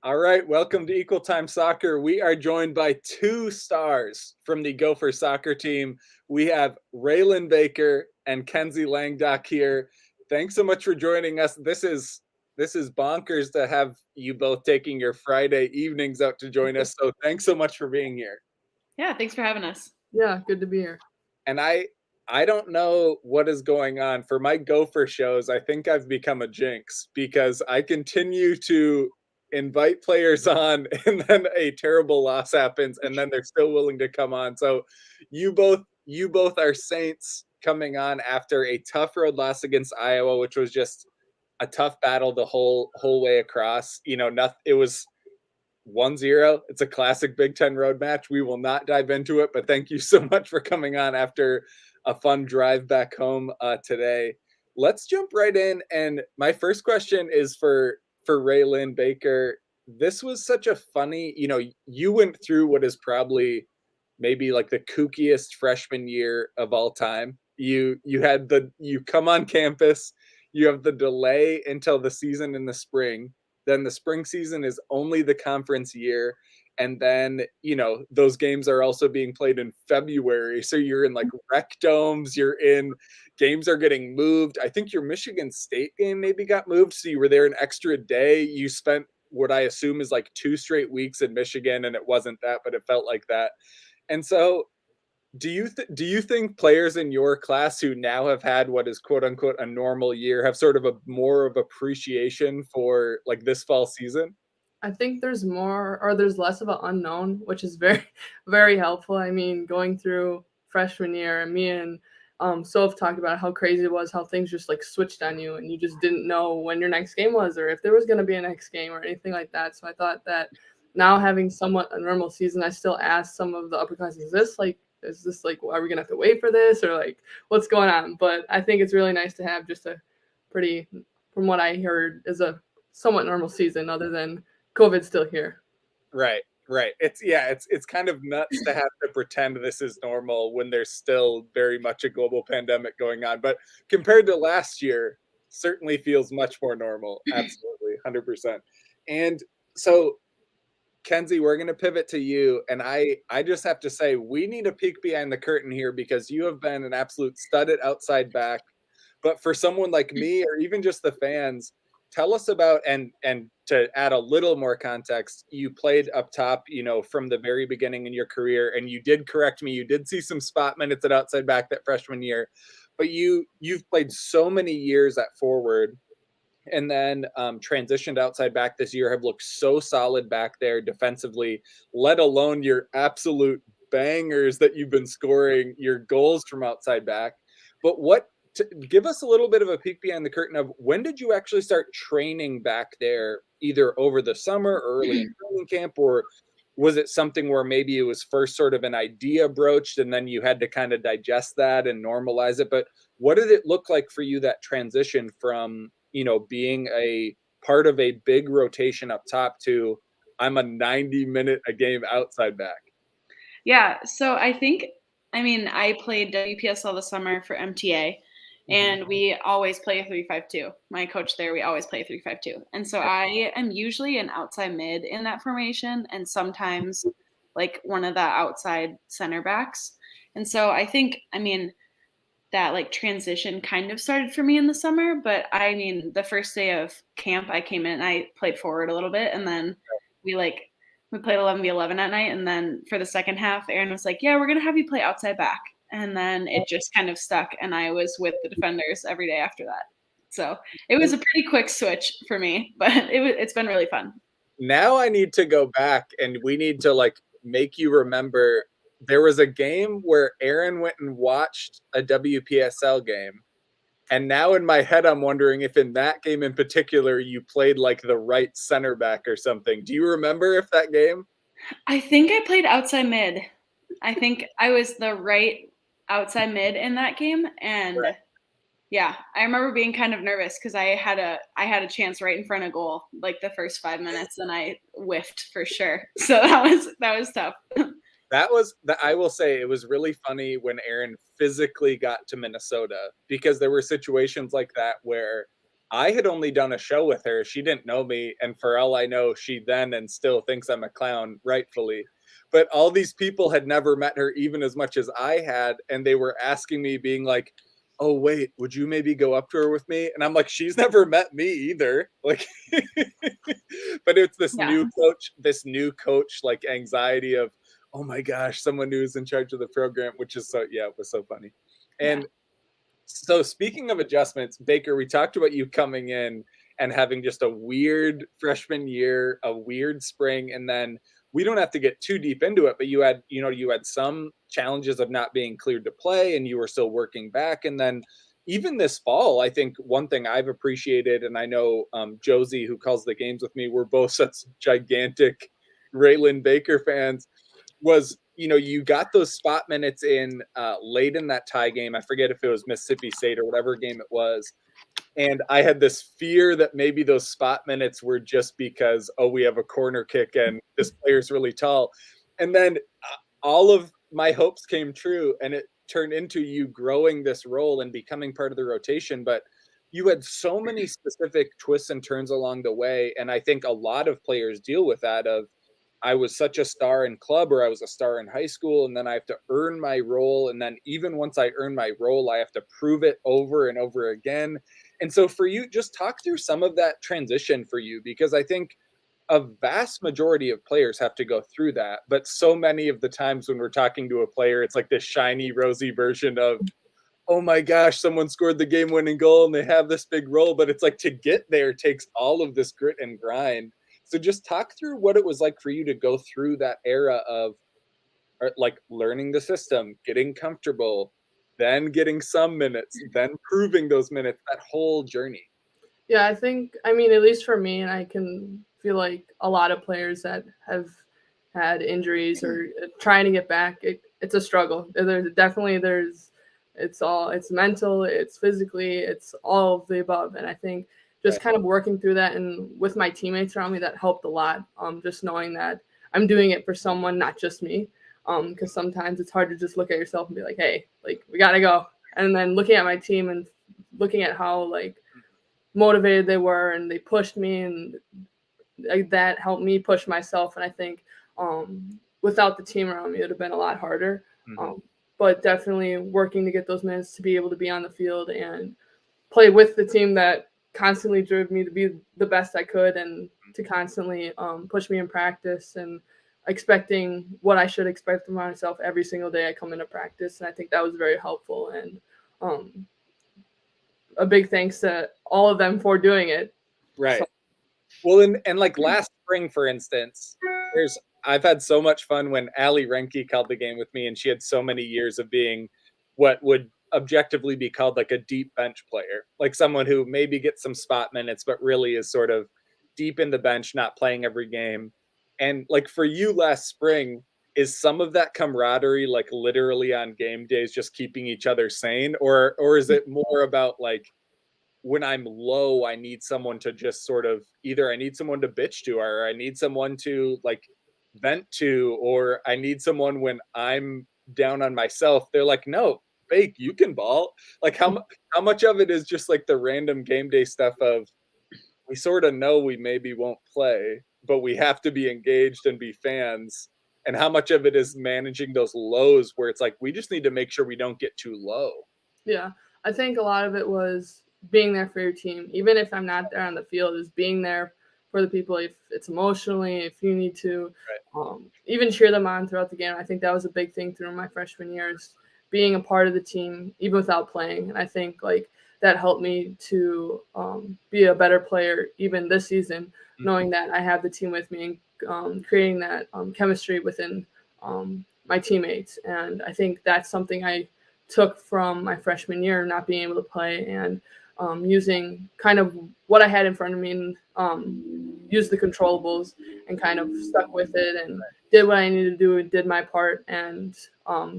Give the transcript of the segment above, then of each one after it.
All right, welcome to Equal Time Soccer. We are joined by two stars from the Gopher Soccer team. We have Rylan Baker and Kenzie Langdok here. Thanks so much for joining us. This is bonkers to have you both taking your Friday evenings out to join us. So thanks so much for being here. Yeah, thanks for having us. Yeah, good to be here. And I don't know what is going on for my Gopher shows. I think I've become a jinx because I continue to invite players on and then a terrible loss happens and then they're still willing to come on. So you both are saints coming on after a tough road loss against Iowa, which was just a tough battle the whole way across. Nothing, it was 1-0. It's a classic Big Ten road match. We will not dive into it, but thank you so much for coming on after a fun drive back home today. Let's jump right in. And my first question is for Rylan Baker. This was such a funny, you went through what is probably maybe like the kookiest freshman year of all time. You come on campus, you have the delay until the season in the spring, then the spring season is only the conference year, and then those games are also being played in February, so you're in like rec domes, games are getting moved. I think your Michigan State game maybe got moved, so you were there an extra day. You spent what I assume is like 2 straight weeks in Michigan, and it wasn't that, but it felt like that. And so do you think players in your class who now have had what is quote unquote a normal year have sort of a more of appreciation for like this fall season? I think there's less of an unknown, which is very, very helpful. I mean, going through freshman year, and me and Soph talked about how crazy it was, how things just like switched on you, and you just didn't know when your next game was, or if there was going to be a next game, or anything like that. So I thought that now having somewhat a normal season, I still ask some of the upper classes, is this like, are we gonna have to wait for this, or like what's going on? But I think it's really nice to have just a pretty, from what I heard, is a somewhat normal season, other than COVID's still here. Right, right. It's kind of nuts to have to pretend this is normal when there's still very much a global pandemic going on. But compared to last year, certainly feels much more normal. Absolutely, 100%. And so, Kenzie, we're going to pivot to you. And I just have to say, we need a peek behind the curtain here because you have been an absolute stud at outside back. But for someone like me, or even just the fans, tell us about, and to add a little more context, you played up top, from the very beginning in your career, and you did correct me. You did see some spot minutes at outside back that freshman year, but you've played so many years at forward and then transitioned outside back this year, have looked so solid back there defensively, let alone your absolute bangers that you've been scoring, your goals from outside back. But give us a little bit of a peek behind the curtain of when did you actually start training back there, either over the summer or early in training camp, or was it something where maybe it was first sort of an idea broached and then you had to kind of digest that and normalize it? But what did it look like for you, that transition from being a part of a big rotation up top to I'm a 90-minute a game outside back? Yeah, so I played WPSL this summer for MTA, and we always play a 3-5-2. My coach there, we always play 3-5-2. And so I am usually an outside mid in that formation, and sometimes like one of the outside center backs. And so that like transition kind of started for me in the summer, but the first day of camp I came in, I played forward a little bit, and then we played 11v11 at night, and then for the second half Aaron was like, yeah, we're gonna have you play outside back, and then it just kind of stuck, and I was with the defenders every day after that. So it was a pretty quick switch for me, but it's been really fun. Now I need to go back and we need to like make you remember there was a game where Aaron went and watched a WPSL game. And now in my head, I'm wondering if in that game in particular, you played like the right center back or something. Do you remember if that game? I think I played outside mid. I think I was the right outside mid in that game, and Right. yeah, I remember being kind of nervous because I had a chance right in front of goal like the first 5 minutes, and I whiffed for sure. So that was tough. I will say it was really funny when Aaron physically got to Minnesota because there were situations like that where I had only done a show with her. She didn't know me, and for all I know, she then and still thinks I'm a clown, rightfully. But all these people had never met her even as much as I had, and they were asking me, being like, "Oh, wait, would you maybe go up to her with me?" And I'm like, "She's never met me either." Like, but it's Yeah. this new coach, like anxiety of, "Oh my gosh, someone new is in charge of the program," which is so, yeah, it was so funny. Yeah. And so speaking of adjustments, Baker, we talked about you coming in and having just a weird freshman year, a weird spring, and then we don't have to get too deep into it, but you had some challenges of not being cleared to play and you were still working back. And then even this fall, I think one thing I've appreciated, and I know Josie, who calls the games with me, we're both such gigantic Rylan Baker fans, was you got those spot minutes in late in that tie game. I forget if it was Mississippi State or whatever game it was, and I had this fear that maybe those spot minutes were just because, oh, we have a corner kick and this player's really tall, and then all of my hopes came true, and it turned into you growing this role and becoming part of the rotation. But you had so many specific twists and turns along the way, and I think a lot of players deal with that of, I was such a star in club or I was a star in high school, and then I have to earn my role. And then even once I earn my role, I have to prove it over and over again. And so for you, just talk through some of that transition for you, because I think a vast majority of players have to go through that. But so many of the times when we're talking to a player, it's like this shiny, rosy version of, oh my gosh, someone scored the game winning goal and they have this big role. But it's like to get there takes all of this grit and grind. So just talk through what it was like for you to go through that era of like learning the system, getting comfortable, then getting some minutes, then proving those minutes, that whole journey. Yeah, I think, I mean, at least for me, and I can feel like a lot of players that have had injuries or trying to get back, it's a struggle. It's mental, it's physically, it's all of the above. And I think just Right. kind of working through that and with my teammates around me, that helped a lot. Just knowing that I'm doing it for someone, not just me. Because sometimes it's hard to just look at yourself and be like, hey, like we gotta go. And then looking at my team and looking at how like motivated they were and they pushed me, and that helped me push myself. And I think without the team around me, it would have been a lot harder. Mhm. But definitely working to get those minutes to be able to be on the field and play with the team that constantly drove me to be the best I could, and to constantly push me in practice and expecting what I should expect from myself every single day I come into practice. And I think that was very helpful. And um, a big thanks to all of them for doing it. Right. So, Well, and like last spring, for instance, I've had so much fun when Allie Renke called the game with me, and she had so many years of being what would objectively be called like a deep bench player, like someone who maybe gets some spot minutes, but really is sort of deep in the bench, not playing every game. And like for you last spring, is some of that camaraderie like literally on game days just keeping each other sane, or is it more about like, when I'm low, I need someone to just sort of, either I need someone to bitch to, or I need someone to like vent to, or I need someone when I'm down on myself. They're like, no, Bake, you can ball. Like how much of it is just like the random game day stuff of, we sort of know we maybe won't play, but we have to be engaged and be fans. And how much of it is managing those lows where it's like, we just need to make sure we don't get too low. yeah, I think a lot of it was being there for your team, even if I'm not there on the field, is being there for the people. If it's emotionally, if you need to even cheer them on throughout the game. I think that was a big thing through my freshman years, being a part of the team, even without playing. And I think like that helped me to be a better player even this season, knowing that I have the team with me and creating that chemistry within my teammates. And I think that's something I took from my freshman year, not being able to play, and using kind of what I had in front of me, and used the controllables and kind of stuck with it and did what I needed to do and did my part. And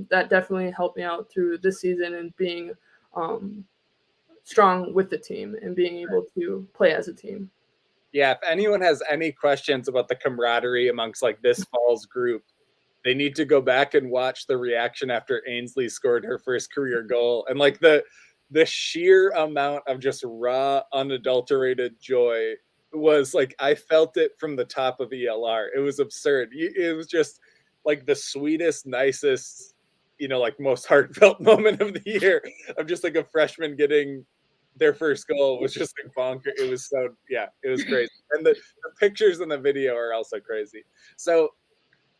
that definitely helped me out through this season and being strong with the team and being able to play as a team. Yeah, if anyone has any questions about the camaraderie amongst like this fall's group, they need to go back and watch the reaction after Ainsley scored her first career goal. And like the sheer amount of just raw, unadulterated joy was like I felt it from the top of ELR. It was absurd. It was just like the sweetest, nicest, like most heartfelt moment of the year of just like a freshman getting their first goal was just like bonker. It was so yeah, it was crazy. And the pictures in the video are also crazy. So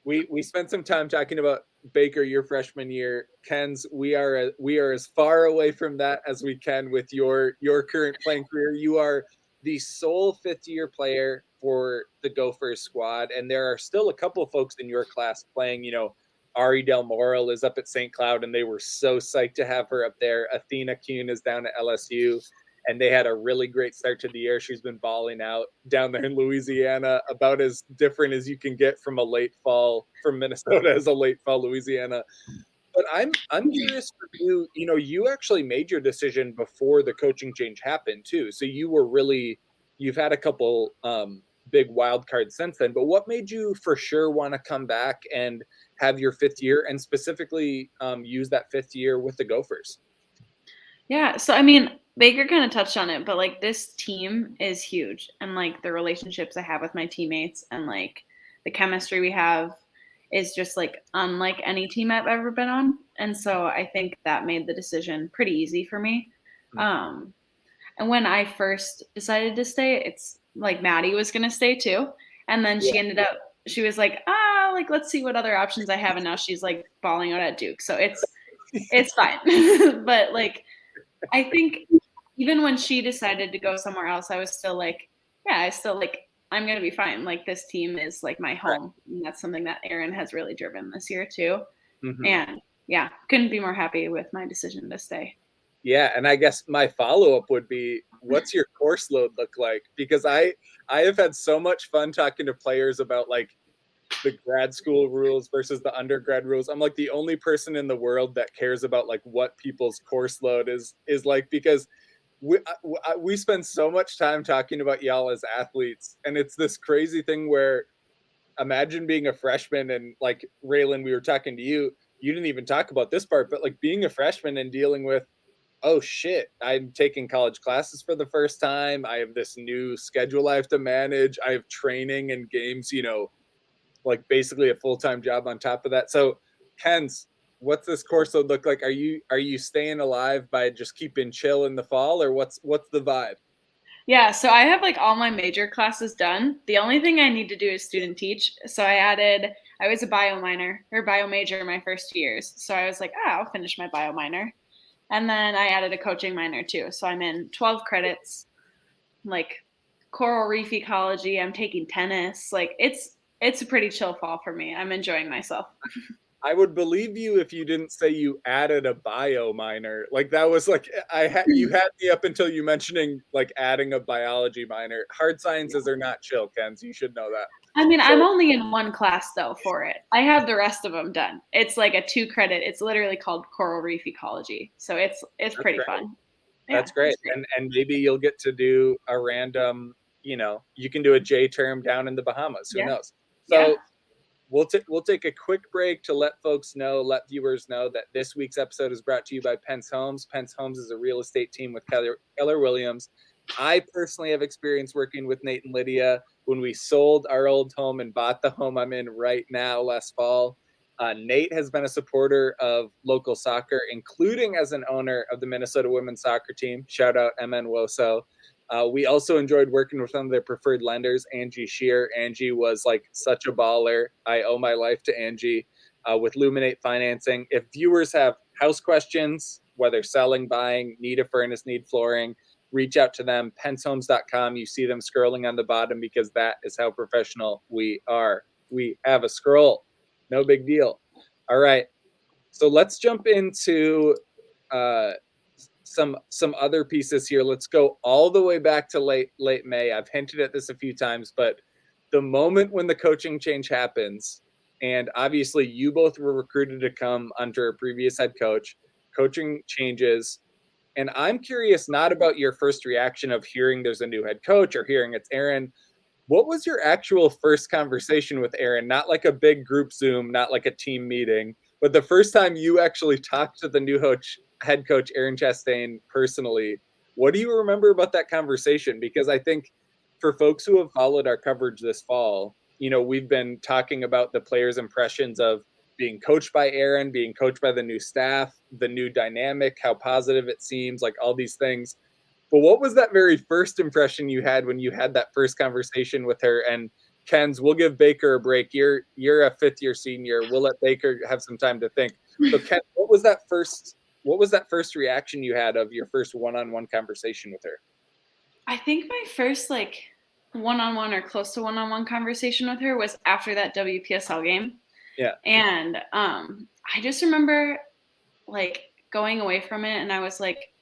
we spent some time talking about Baker your freshman year. Ken's we are as far away from that as we can with your current playing career. You are the sole fifth year player for the Gophers squad, and there are still a couple of folks in your class playing. Ari Del Moral is up at St. Cloud, and they were so psyched to have her up there. Athena Kuhn is down at LSU, and they had a really great start to the year. She's been balling out down there in Louisiana, about as different as you can get from a late fall from Minnesota as a late fall Louisiana. But I'm curious for you. You actually made your decision before the coaching change happened too. So you've had a couple big wild cards since then. But what made you for sure want to come back and have your fifth year, and specifically use that fifth year with the Gophers? Yeah, so I mean, Baker kind of touched on it, but like this team is huge, and like the relationships I have with my teammates and like the chemistry we have is just like unlike any team I've ever been on. And so I think that made the decision pretty easy for me. Um, and when I first decided to stay, it's like Maddie was gonna stay too. And then she was like, like let's see what other options I have. And now she's like balling out at Duke. So it's fine. But like I think even when she decided to go somewhere else, I was still like, yeah, I'm gonna be fine. Like this team is like my home. And that's something that Aaron has really driven this year too. Mm-hmm. And yeah, couldn't be more happy with my decision to stay. Yeah, and I guess my follow-up would be, what's your course load look like? Because I have had so much fun talking to players about like the grad school rules versus the undergrad rules. I'm like the only person in the world that cares about like what people's course load is like, because we spend so much time talking about y'all as athletes, and it's this crazy thing where imagine being a freshman and like Rylan, we were talking to you didn't even talk about this part, but like being a freshman and dealing with, oh shit, I'm taking college classes for the first time. I have this new schedule I have to manage. I have training and games, like basically a full-time job on top of that. So Ken's, what's this course look like? Are you staying alive by just keeping chill in the fall, or what's the vibe? Yeah, so I have like all my major classes done. The only thing I need to do is student teach. So I was a bio minor or bio major my first 2 years. So I was like, I'll finish my bio minor. And then I added a coaching minor too. So I'm in 12 credits, like coral reef ecology. I'm taking tennis. Like it's a pretty chill fall for me. I'm enjoying myself. I would believe you if you didn't say you added a bio minor. Like that was like you had me up until you mentioning like adding a biology minor. Hard sciences are not chill, Ken's. You should know that. I mean, I'm only in one class though for it. I have the rest of them done. It's like a 2 credit. It's literally called coral reef ecology. So it's pretty fun. That's great. And maybe you'll get to do a random, you can do a J term down in the Bahamas. Who knows? So we'll take a quick break to let viewers know that this week's episode is brought to you by Pence Homes. Pence Homes is a real estate team with Keller Williams. I personally have experience working with Nate and Lydia when we sold our old home and bought the home I'm in right now last fall. Nate has been a supporter of local soccer, including as an owner of the Minnesota women's soccer team. Shout out MN Woso. We also enjoyed working with one of their preferred lenders, Angie Shear. Angie was like such a baller. I owe my life to Angie with Luminate Financing. If viewers have house questions, whether selling, buying, need a furnace, need flooring, reach out to them, pencehomes.com. You see them scrolling on the bottom because that is how professional we are. We have a scroll. No big deal. All right. So let's jump into some other pieces here. Let's go all the way back to late May. I've hinted at this a few times, but the moment when the coaching change happens, and obviously you both were recruited to come under a previous head coach, coaching changes. And I'm curious not about your first reaction of hearing there's a new head coach or hearing it's Aaron. What was your actual first conversation with Aaron? Not like a big group Zoom, not like a team meeting, but the first time you actually talked to the new head coach Aaron Chastain personally. What do you remember about that conversation? Because I think for folks who have followed our coverage this fall, we've been talking about the players' impressions of being coached by Aaron, being coached by the new staff, the new dynamic, how positive it seems, like all these things. But what was that very first impression you had when you had that first conversation with her? And Ken's, we'll give Baker a break. You're a fifth-year senior. We'll let Baker have some time to think. So Ken, what was that first reaction you had of your first one-on-one conversation with her? I think my first like one-on-one or close to one-on-one conversation with her was after that WPSL game. Yeah. And I just remember like going away from it and I was like,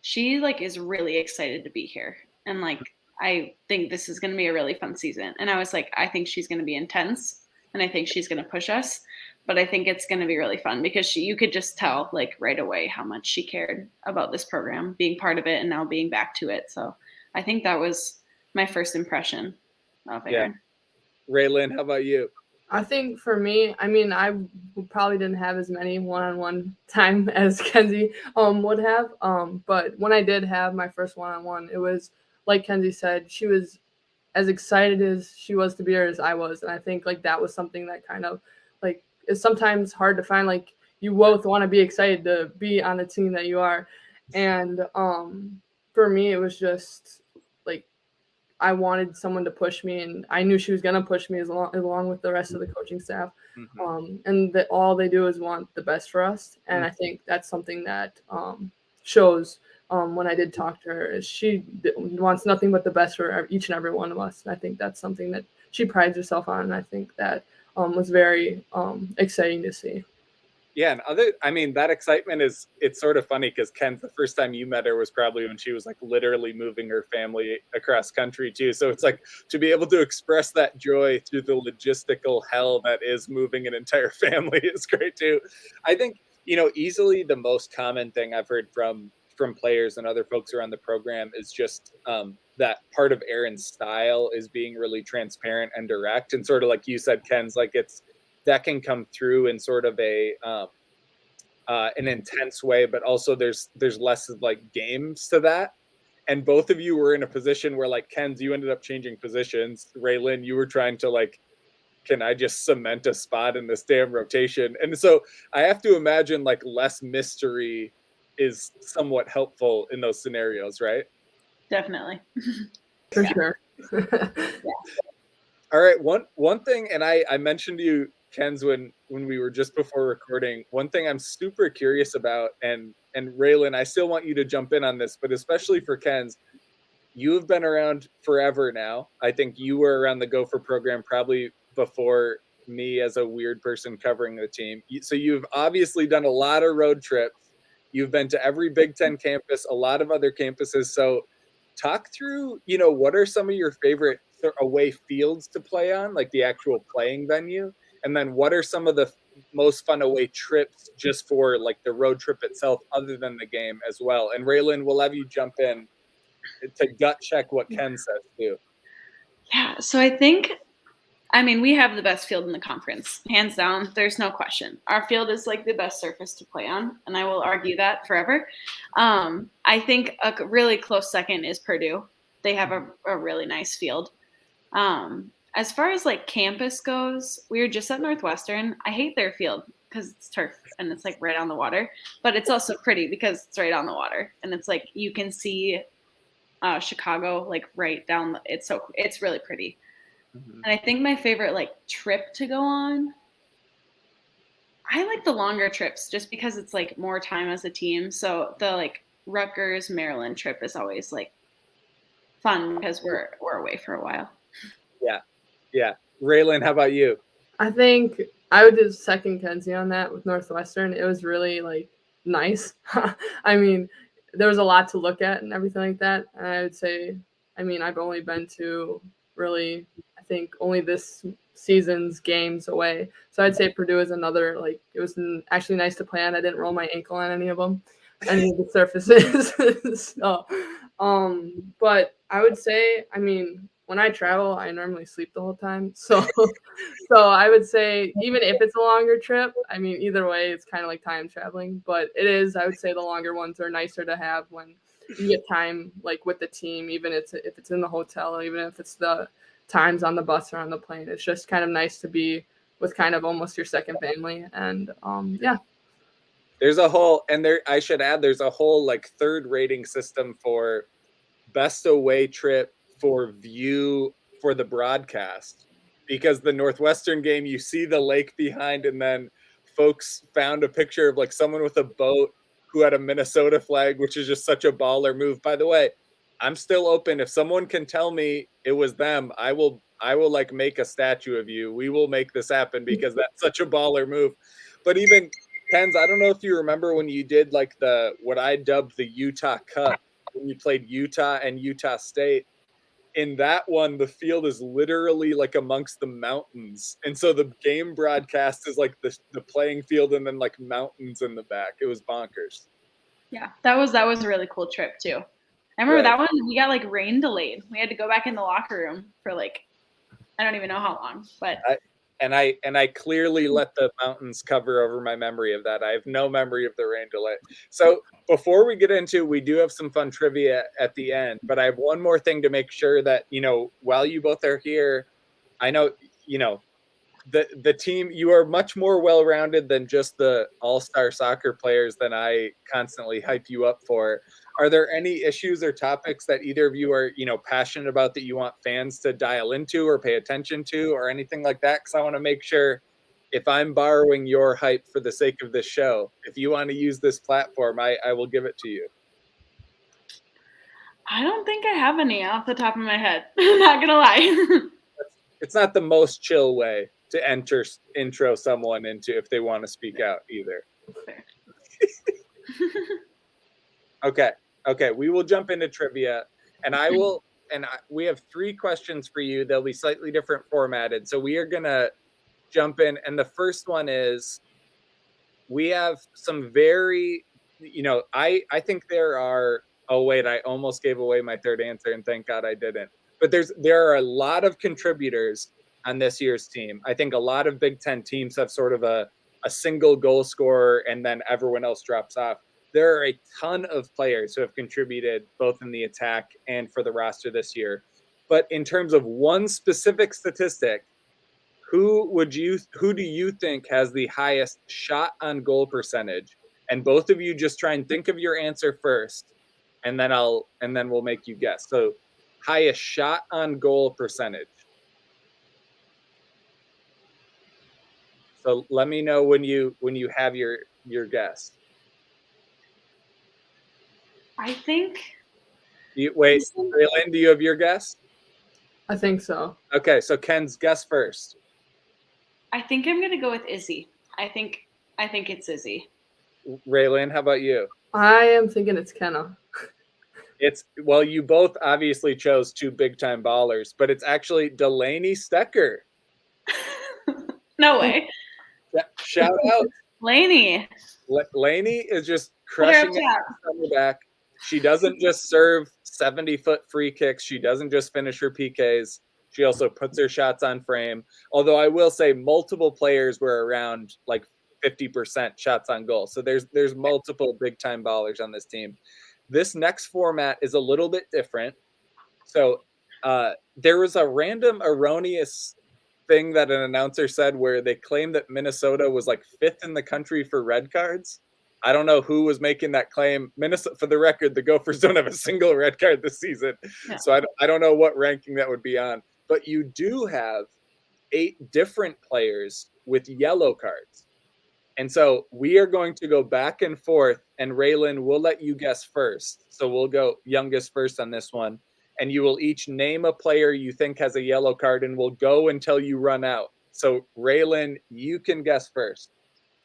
she like is really excited to be here. And like I think this is gonna be a really fun season. And I was like, I think she's gonna be intense and I think she's gonna push us. But I think it's gonna be really fun because you could just tell like right away how much she cared about this program, being part of it and now being back to it. So I think that was my first impression of Aaron. Yeah. Rylan, how about you? I think for me, I mean, I probably didn't have as many one-on-one time as Kenzie would have. But when I did have my first one-on-one, it was like Kenzie said, she was as excited as she was to be here as I was. And I think like that was something that kind of like is sometimes hard to find. Like you both want to be excited to be on the team that you are. And for me, it was just like I wanted someone to push me, and I knew she was going to push me along with the rest of the coaching staff. Mm-hmm. And that all they do is want the best for us. And I think that's something that shows when I did talk to her, is she wants nothing but the best for each and every one of us. And I think that's something that she prides herself on. And I think that was very exciting to see. Yeah, and that excitement it's sort of funny because Ken, the first time you met her was probably when she was like literally moving her family across country too. So it's like to be able to express that joy through the logistical hell that is moving an entire family is great too. I think, easily the most common thing I've heard from players and other folks around the program is just that part of Aaron's style is being really transparent and direct, and sort of like you said, Ken's, like that can come through in sort of an intense way, but also there's less of like games to that. And both of you were in a position where like Ken's, you ended up changing positions. Rylan, you were trying to like, can I just cement a spot in this damn rotation? And so I have to imagine like less mystery is somewhat helpful in those scenarios, right? Definitely. For sure. Yeah. All right. One thing, and I mentioned to you, Ken's, when we were just before recording, one thing I'm super curious about, and Rylan, I still want you to jump in on this, but especially for Ken's, you have been around forever now. I think you were around the Gopher program probably before me as a weird person covering the team. So you've obviously done a lot of road trips. You've been to every Big Ten campus, a lot of other campuses. So talk through, what are some of your favorite away fields to play on, like the actual playing venue? And then what are some of the most fun away trips just for like the road trip itself other than the game as well? And Rylan, we'll have you jump in to gut check what Ken says too. Yeah, so we have the best field in the conference, hands down. There's no question. Our field is like the best surface to play on, and I will argue that forever. I think a really close second is Purdue. They have a really nice field. As far as like campus goes, we were just at Northwestern. I hate their field because it's turf and it's like right on the water, but it's also pretty because it's right on the water, and it's like you can see Chicago like right down. It's really pretty. Mm-hmm. And I think my favorite like trip to go on, I like the longer trips just because it's like more time as a team. So the like Rutgers, Maryland trip is always like fun because we're away for a while. Yeah. Rylan, how about you? I think I would do second Kenzie on that with Northwestern. It was really like nice. I mean, there was a lot to look at and everything like that. And I would say, I've only been to really, I think only this season's games away. So I'd say Purdue is another, like, it was actually nice to play on. I didn't roll my ankle on any of them, any of the surfaces. So, but I would say, when I travel, I normally sleep the whole time. So I would say even if it's a longer trip, I mean, either way, it's kind of like time traveling. But it is, I would say the longer ones are nicer to have when you get time like with the team, even if it's in the hotel, or even if it's the times on the bus or on the plane. It's just kind of nice to be with kind of almost your second family. And yeah. There's a whole, and there, I should add, there's a whole like third rating system for best away trip for view for the broadcast, because the Northwestern game, you see the lake behind, and then folks found a picture of like someone with a boat who had a Minnesota flag, which is just such a baller move. By the way, I'm still open. If someone can tell me it was them, I will like make a statue of you. We will make this happen because that's such a baller move. But even Kenz, I don't know if you remember when you did like the what I dubbed the Utah Cup, when you played Utah and Utah State. In that one, the field is literally like amongst the mountains, and so the game broadcast is like the playing field and then like mountains in the back. It was bonkers. Yeah, that was a really cool trip too. I remember that one. We got like rain delayed. We had to go back in the locker room for like I don't even know how long, but I clearly let the mountains cover over my memory of that. I have no memory of the rain delay. So before we get into, we do have some fun trivia at the end, but I have one more thing to make sure that, you know, while you both are here, I know, you know, the team, you are much more well-rounded than just the all-star soccer players than I constantly hype you up for. Are there any issues or topics that either of you are, you know, passionate about that you want fans to dial into or pay attention to or anything like that? Because I want to make sure if I'm borrowing your hype for the sake of this show, if you want to use this platform, I will give it to you. I don't think I have any off the top of my head. I'm not gonna lie. It's not the most chill way to intro someone into if they want to speak out either. Okay, we will jump into trivia, and we have 3 questions for you. They'll be slightly different formatted. So we are gonna jump in, and the first one is, we have some very, you know, I think there are, oh wait, I almost gave away my third answer, and thank God I didn't. But there are a lot of contributors on this year's team. I think a lot of Big Ten teams have sort of a single goal scorer, and then everyone else drops off. There are a ton of players who have contributed both in the attack and for the roster this year. But in terms of one specific statistic, who do you think has the highest shot on goal percentage? And both of you just try and think of your answer first, and then we'll make you guess. So highest shot on goal percentage. So let me know when you have your guess. I think. Wait, Rylan, do you have your guess? I think so. Okay, so Ken's guess first. I think I'm gonna go with Izzy. I think it's Izzy. Rylan, how about you? I am thinking it's Kenna. Well, you both obviously chose 2 big time ballers, but it's actually Delaney Stecker. No way. Shout out. Laney. Laney is just crushing it on the back. She doesn't just serve 70-foot free kicks. She doesn't just finish her PKs. She also puts her shots on frame. Although I will say multiple players were around like 50% shots on goal. So there's multiple big time ballers on this team. This next format is a little bit different. So there was a random erroneous thing that an announcer said where they claimed that Minnesota was like 5th in the country for red cards. I don't know who was making that claim. Minnesota, for the record, the Gophers don't have a single red card this season. Yeah. So I don't know what ranking that would be on. But you do have 8 different players with yellow cards. And so we are going to go back and forth, and Rylan, we'll let you guess first. So we'll go youngest first on this one. And you will each name a player you think has a yellow card, and we'll go until you run out. So Rylan, you can guess first.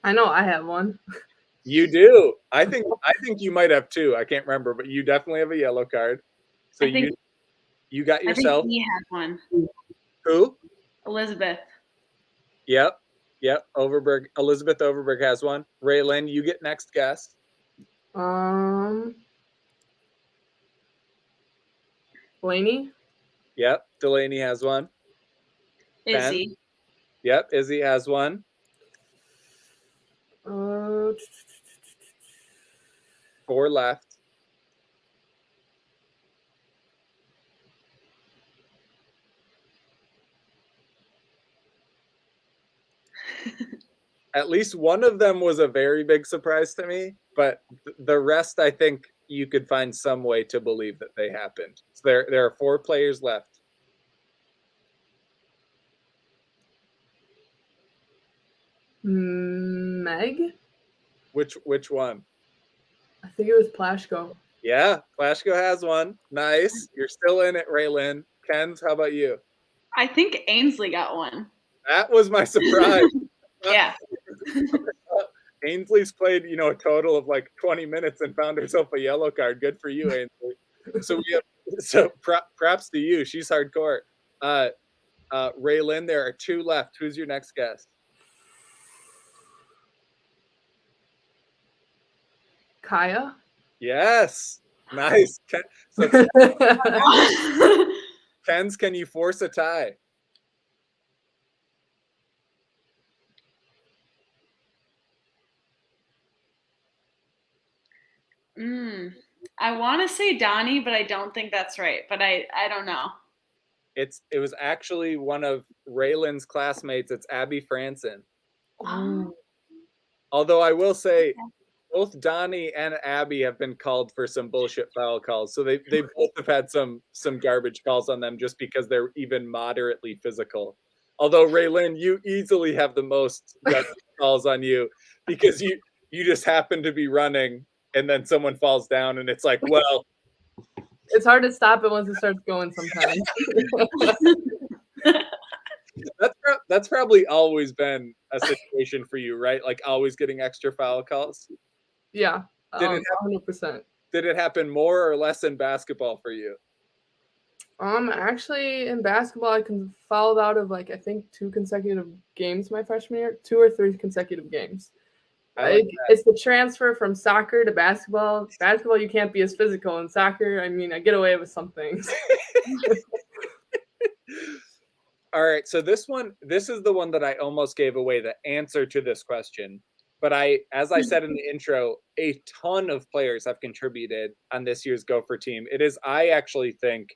I know I have one. You do. I think you might have 2. I can't remember, but you definitely have a yellow card. So you got yourself. I think he had one. Who? Elizabeth. Yep. Elizabeth Overberg has one. Rylan, you get next guess. Blaney. Yep. Delaney has one. Ben? Izzy. Yep, Izzy has one. 4 left. At least one of them was a very big surprise to me, but the rest, I think you could find some way to believe that they happened. So there are 4 players left. Meg? Which one? I think it was Plashko. Yeah, Flashko has one. Nice. You're still in it, Rylan. Ken's, how about you? I think Ainsley got one. That was my surprise. Yeah. Ainsley's played, a total of like 20 minutes and found herself a yellow card. Good for you, Ainsley. So props to you. She's hardcore. Rylan, there are 2 left. Who's your next guest? Kaya? Yes. Nice. So Ken's, can you force a tie? I want to say Donnie, but I don't think that's right. But I don't know. It was actually one of Raylan's classmates. It's Abby Franson. Oh. Although I will say, both Donnie and Abby have been called for some bullshit foul calls. So they both have had some garbage calls on them just because they're even moderately physical. Although Rylan, you easily have the most garbage calls on you because you just happen to be running and then someone falls down and it's like, well, it's hard to stop it once it starts going sometimes. That's probably always been a situation for you, right? Like always getting extra foul calls. Yeah, 100%. Did it happen more or less in basketball for you? Actually, in basketball, I fouled out of I think 2 consecutive games my freshman year, 2 or 3 consecutive games. It's the transfer from soccer to basketball. Basketball, you can't be as physical. In soccer, I mean, I get away with some things. All right, so this is the one that I almost gave away the answer to this question. But as I said in the intro, a ton of players have contributed on this year's Gopher team. It is, I actually think,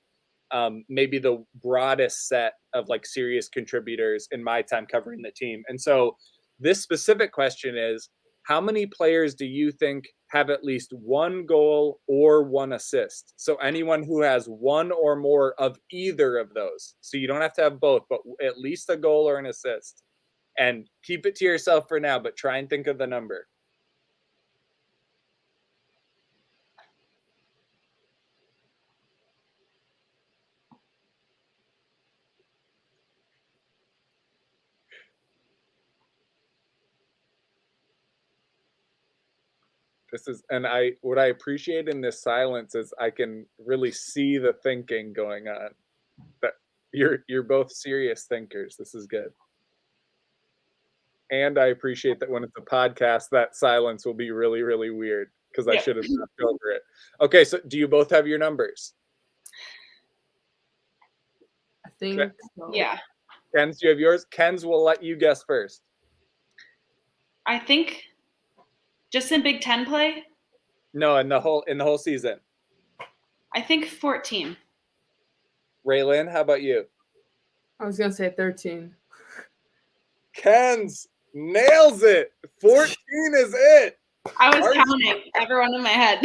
maybe the broadest set of serious contributors in my time covering the team. And so this specific question is, how many players do you think have at least 1 goal or 1 assist? So anyone who has 1 or more of either of those. So you don't have to have both, but at least a goal or an assist. And keep it to yourself for now, but try and think of the number. What I appreciate in this silence is I can really see the thinking going on. But you're both serious thinkers. This is good. And I appreciate that when it's a podcast, that silence will be really, really weird because I should have talked over it. Okay, so do you both have your numbers? I think so. Yeah. Ken's, do you have yours? Ken's, will let you guess first. I think just in Big Ten play? No, in the whole season. I think 14. Rylan, how about you? I was gonna say 13. Ken's nails it. 14 is it. I was counting everyone in my head.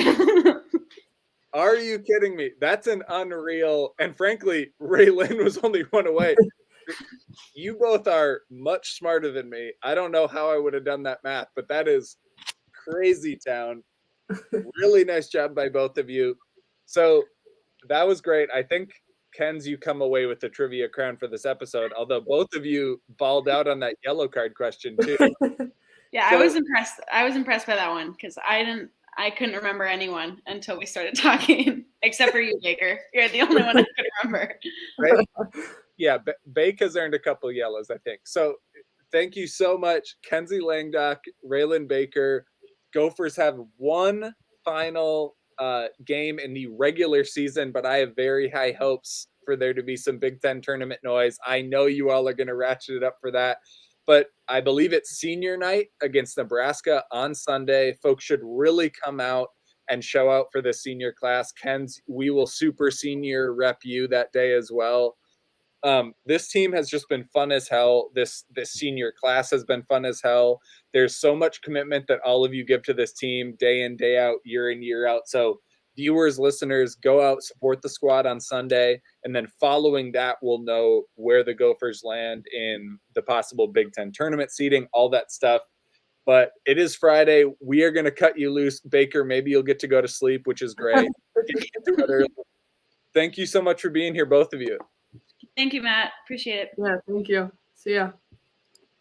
Are you kidding me? That's an unreal. And frankly, Rylan was only 1 away. You both are much smarter than me. I don't know how I would have done that math, but that is crazy town. Really nice job by both of you. So that was great. I think, Ken's, you come away with the trivia crown for this episode, although both of you balled out on that yellow card question too. Yeah, so, I was impressed. I was impressed by that one because I couldn't remember anyone until we started talking, except for you, Baker. You're the only one I could remember. Right? Yeah, Baker has earned a couple of yellows, I think. So thank you so much, Kenzie Langdok, Rylan Baker. Gophers have 1 final game in the regular season, but I have very high hopes for there to be some Big Ten tournament noise. I know you all are going to ratchet it up for that. But I believe it's senior night against Nebraska on Sunday. Folks should really come out and show out for the senior class. Ken's, we will super senior rep you that day as well. This team has just been fun as hell. This senior class has been fun as hell. There's so much commitment that all of you give to this team day in, day out, year in, year out. So viewers, listeners, go out, support the squad on Sunday, and then following that, we'll know where the Gophers land in the possible Big Ten tournament seeding, all that stuff. But it is Friday. We are going to cut you loose. Baker, maybe you'll get to go to sleep, which is great. Thank you so much for being here, both of you. Thank you, Matt. Appreciate it. Yeah, thank you. See ya.